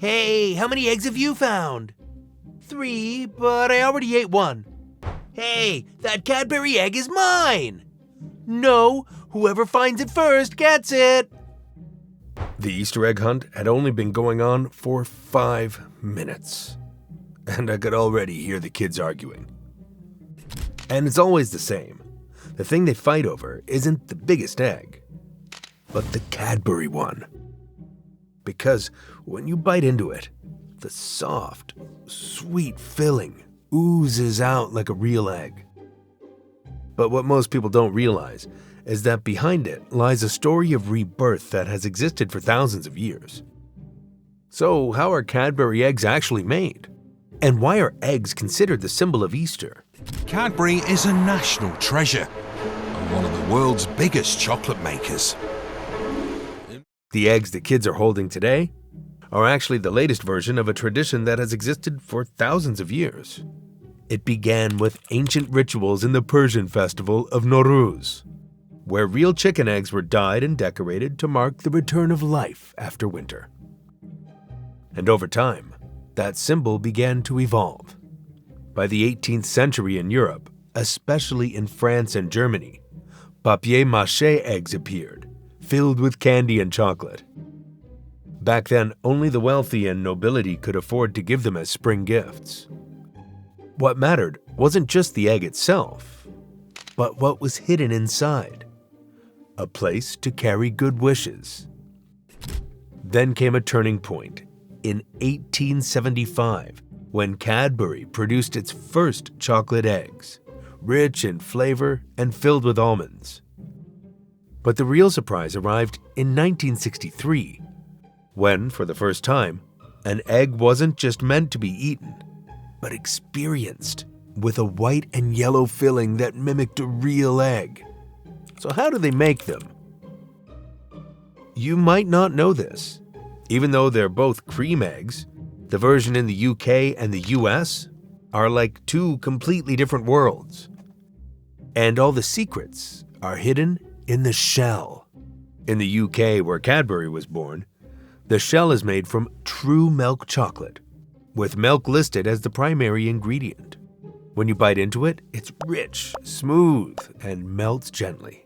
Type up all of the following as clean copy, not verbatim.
Hey, how many eggs have you found? 3, but I already ate one. Hey, that Cadbury egg is mine! No, whoever finds it first gets it! The Easter egg hunt had only been going on for 5 minutes, and I could already hear the kids arguing. And it's always the same. The thing they fight over isn't the biggest egg, but the Cadbury one. Because when you bite into it, the soft, sweet filling oozes out like a real egg. But what most people don't realize is that behind it lies a story of rebirth that has existed for thousands of years. So how are Cadbury eggs actually made? And why are eggs considered the symbol of Easter? Cadbury is a national treasure and one of the world's biggest chocolate makers. The eggs the kids are holding today are actually the latest version of a tradition that has existed for thousands of years. It began with ancient rituals in the Persian festival of Nowruz, where real chicken eggs were dyed and decorated to mark the return of life after winter. And over time, that symbol began to evolve. By the 18th century in Europe, especially in France and Germany, papier-mâché eggs appeared, filled with candy and chocolate. Back then, only the wealthy and nobility could afford to give them as spring gifts. What mattered wasn't just the egg itself, but what was hidden inside. A place to carry good wishes. Then came a turning point in 1875 when Cadbury produced its first chocolate eggs, rich in flavor and filled with almonds. But the real surprise arrived in 1963, when, for the first time, an egg wasn't just meant to be eaten, but experienced with a white and yellow filling that mimicked a real egg. So how do they make them? You might not know this. Even though they're both cream eggs, the version in the UK and the US are like two completely different worlds. And all the secrets are hidden in the shell. In the UK, where Cadbury was born, the shell is made from true milk chocolate, with milk listed as the primary ingredient. When you bite into it, it's rich, smooth, and melts gently.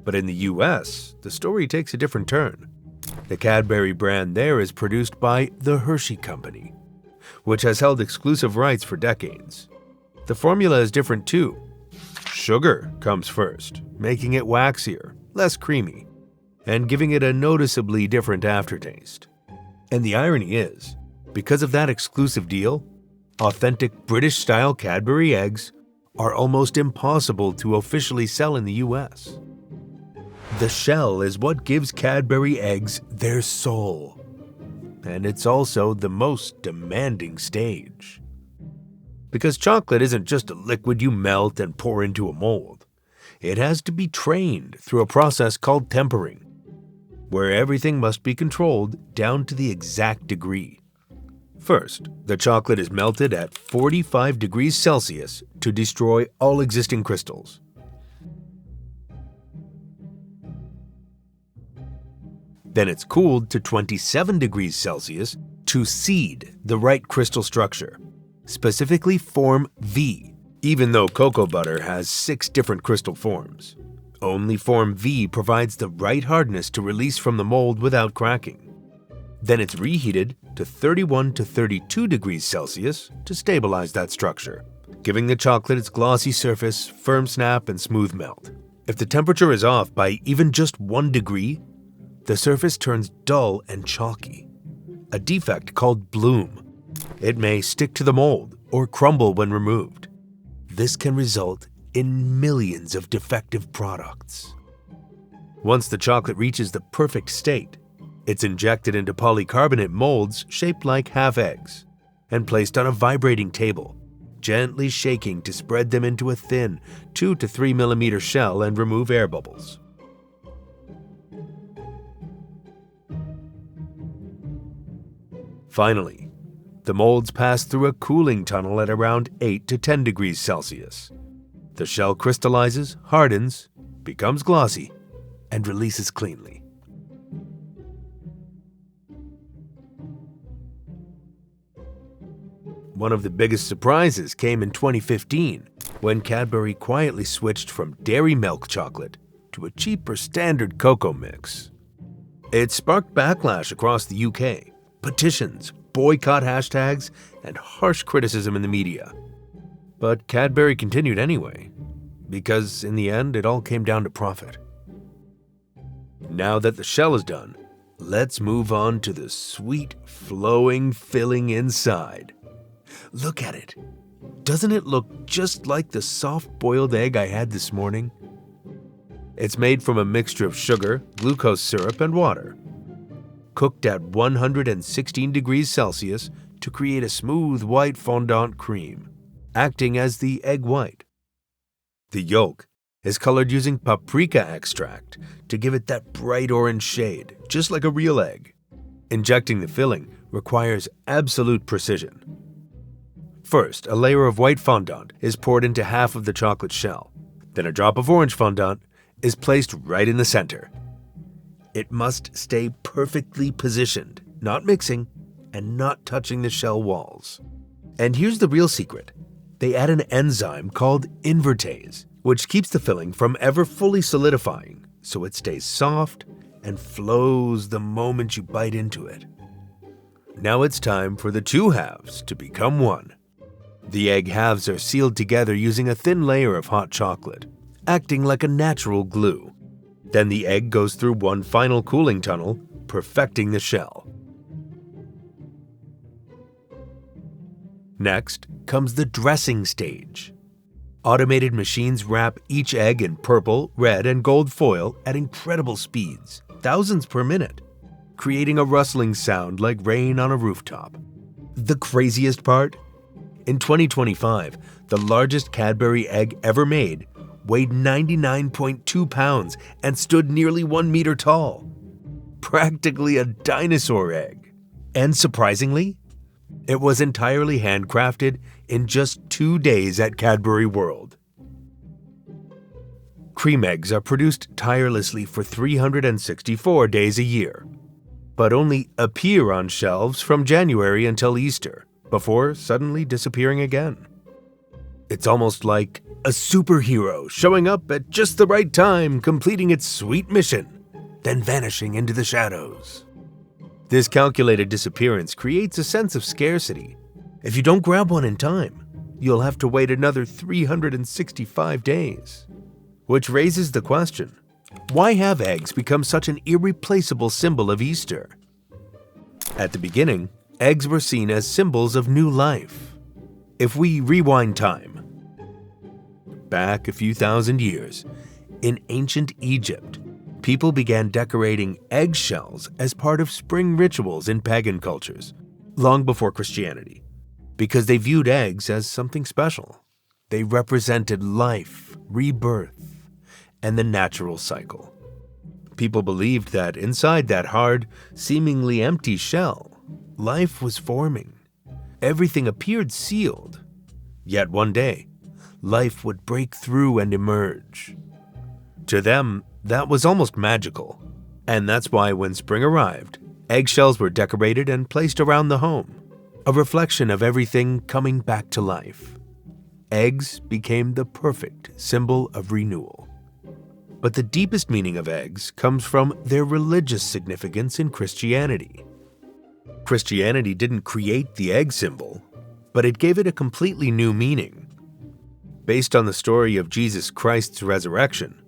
But in the US, the story takes a different turn. The Cadbury brand there is produced by the Hershey Company, which has held exclusive rights for decades. The formula is different too. Sugar comes first, making it waxier, less creamy, and giving it a noticeably different aftertaste. And the irony is, because of that exclusive deal, authentic British-style Cadbury eggs are almost impossible to officially sell in the US. The shell is what gives Cadbury eggs their soul, and it's also the most demanding stage. Because chocolate isn't just a liquid you melt and pour into a mold. It has to be trained through a process called tempering, where everything must be controlled down to the exact degree. First, the chocolate is melted at 45 degrees Celsius to destroy all existing crystals. Then it's cooled to 27 degrees Celsius to seed the right crystal structure, specifically form V, even though cocoa butter has 6 different crystal forms. Only form V provides the right hardness to release from the mold without cracking. Then it's reheated to 31 to 32 degrees Celsius to stabilize that structure, giving the chocolate its glossy surface, firm snap, and smooth melt. If the temperature is off by even just 1 degree, the surface turns dull and chalky, a defect called bloom. It may stick to the mold or crumble when removed. This can result in millions of defective products. Once the chocolate reaches the perfect state, it's injected into polycarbonate molds shaped like half eggs and placed on a vibrating table, gently shaking to spread them into a thin 2 to 3 millimeter shell and remove air bubbles. Finally, the molds pass through a cooling tunnel at around 8 to 10 degrees Celsius. The shell crystallizes, hardens, becomes glossy, and releases cleanly. One of the biggest surprises came in 2015 when Cadbury quietly switched from dairy milk chocolate to a cheaper standard cocoa mix. It sparked backlash across the UK, petitions, boycott hashtags, and harsh criticism in the media. But Cadbury continued anyway, because in the end it all came down to profit. Now that the shell is done, let's move on to the sweet, flowing filling inside. Look at it. Doesn't it look just like the soft-boiled egg I had this morning? It's made from a mixture of sugar, glucose syrup, and water, cooked at 116 degrees Celsius to create a smooth white fondant cream, acting as the egg white. The yolk is colored using paprika extract to give it that bright orange shade, just like a real egg. Injecting the filling requires absolute precision. First, a layer of white fondant is poured into half of the chocolate shell. Then a drop of orange fondant is placed right in the center. It must stay perfectly positioned, not mixing and not touching the shell walls. And here's the real secret. They add an enzyme called invertase, which keeps the filling from ever fully solidifying, so it stays soft and flows the moment you bite into it. Now it's time for the two halves to become one. The egg halves are sealed together using a thin layer of hot chocolate, acting like a natural glue. Then the egg goes through one final cooling tunnel, perfecting the shell. Next comes the dressing stage. Automated machines wrap each egg in purple, red, and gold foil at incredible speeds, thousands per minute, creating a rustling sound like rain on a rooftop. The craziest part? In 2025, the largest Cadbury egg ever made weighed 99.2 pounds and stood nearly 1 meter tall. Practically a dinosaur egg. And surprisingly, it was entirely handcrafted in just 2 days at Cadbury World. Cream eggs are produced tirelessly for 364 days a year, but only appear on shelves from January until Easter, before suddenly disappearing again. It's almost like a superhero showing up at just the right time, completing its sweet mission, then vanishing into the shadows. This calculated disappearance creates a sense of scarcity. If you don't grab one in time, you'll have to wait another 365 days. Which raises the question, why have eggs become such an irreplaceable symbol of Easter? At the beginning, eggs were seen as symbols of new life. If we rewind time, back a few thousand years, in ancient Egypt, people began decorating eggshells as part of spring rituals in pagan cultures, long before Christianity, because they viewed eggs as something special. They represented life, rebirth, and the natural cycle. People believed that inside that hard, seemingly empty shell, life was forming. Everything appeared sealed. Yet one day, life would break through and emerge. To them, that was almost magical. And that's why when spring arrived, eggshells were decorated and placed around the home, a reflection of everything coming back to life. Eggs became the perfect symbol of renewal. But the deepest meaning of eggs comes from their religious significance in Christianity. Christianity didn't create the egg symbol, but it gave it a completely new meaning. Based on the story of Jesus Christ's resurrection,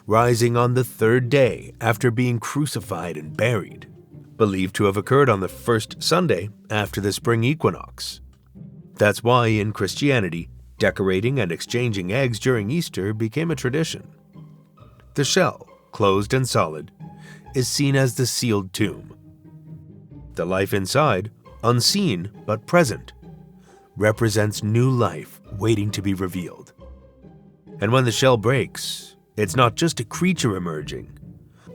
rising on the third day after being crucified and buried, believed to have occurred on the first Sunday after the spring equinox. That's why in Christianity, decorating and exchanging eggs during Easter became a tradition. The shell, closed and solid, is seen as the sealed tomb. The life inside, unseen but present, represents new life waiting to be revealed. And when the shell breaks, it's not just a creature emerging,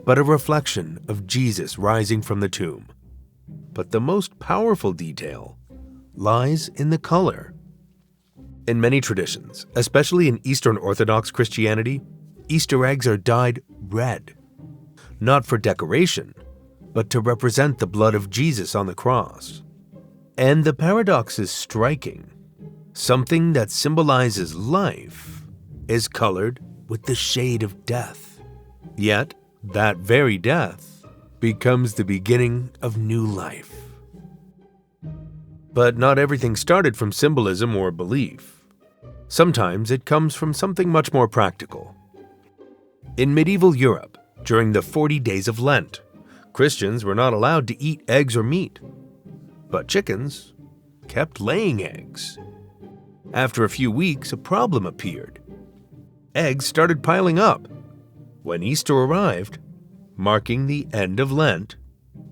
but a reflection of Jesus rising from the tomb. But the most powerful detail lies in the color. In many traditions, especially in Eastern Orthodox Christianity, Easter eggs are dyed red, not for decoration, but to represent the blood of Jesus on the cross. And the paradox is striking. Something that symbolizes life is colored with the shade of death. Yet, that very death becomes the beginning of new life. But not everything started from symbolism or belief. Sometimes it comes from something much more practical. In medieval Europe, during the 40 days of Lent, Christians were not allowed to eat eggs or meat. But chickens kept laying eggs. After a few weeks, a problem appeared. Eggs started piling up. When Easter arrived, marking the end of Lent,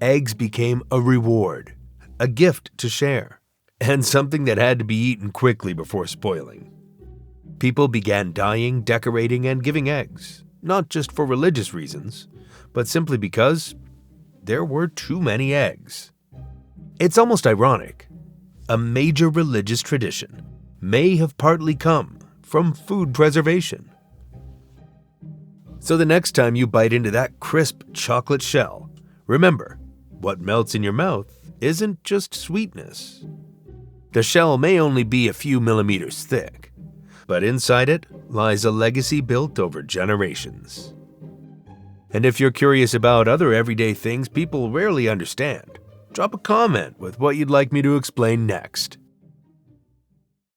eggs became a reward, a gift to share, and something that had to be eaten quickly before spoiling. People began dyeing, decorating, and giving eggs, not just for religious reasons, but simply because there were too many eggs. It's almost ironic. A major religious tradition may have partly come from food preservation. So the next time you bite into that crisp chocolate shell, remember, what melts in your mouth isn't just sweetness. The shell may only be a few millimeters thick, but inside it lies a legacy built over generations. And if you're curious about other everyday things people rarely understand, drop a comment with what you'd like me to explain next.